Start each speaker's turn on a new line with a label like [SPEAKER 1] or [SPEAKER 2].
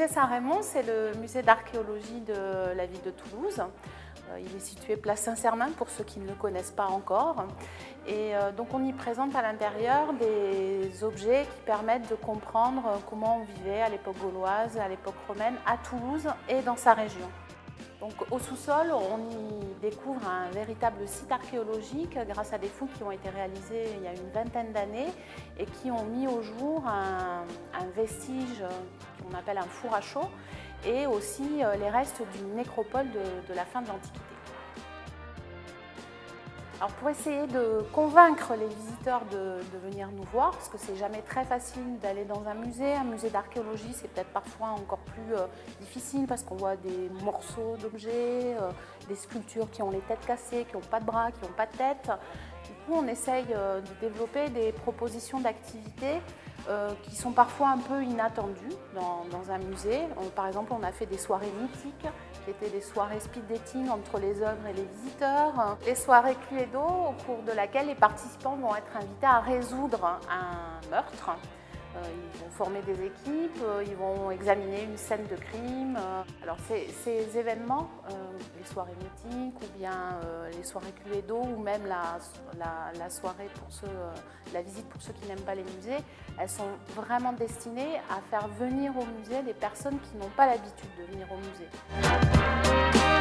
[SPEAKER 1] musée Saint-Raymond, c'est le musée d'archéologie de la ville de Toulouse. Il est situé place Saint-Sernin pour ceux qui ne le connaissent pas encore. Et donc on y présente à l'intérieur des objets qui permettent de comprendre comment on vivait à l'époque gauloise, à l'époque romaine, à Toulouse et dans sa région. Donc, au sous-sol, on y découvre un véritable site archéologique grâce à des fouilles qui ont été réalisées il y a une vingtaine d'années et qui ont mis au jour un vestige qu'on appelle un four à chaud et aussi les restes d'une nécropole de la fin de l'Antiquité. Alors pour essayer de convaincre les visiteurs de venir nous voir, parce que c'est jamais très facile d'aller dans un musée d'archéologie, c'est peut-être parfois encore plus difficile parce qu'on voit des morceaux d'objets, des sculptures qui ont les têtes cassées, qui n'ont pas de bras, qui n'ont pas de tête. Du coup, on essaye de développer des propositions d'activités qui sont parfois un peu inattendues dans un musée. Par exemple, on a fait des soirées mythiques, qui étaient des soirées speed dating entre les œuvres et les visiteurs. Les soirées Cluedo, au cours de laquelle les participants vont être invités à résoudre un meurtre. Ils vont former des équipes, ils vont examiner une scène de crime. Alors ces événements, les soirées mythiques ou bien les soirées Cluedo ou même la soirée pour ceux, la visite pour ceux qui n'aiment pas les musées, elles sont vraiment destinées à faire venir au musée des personnes qui n'ont pas l'habitude de venir au musée.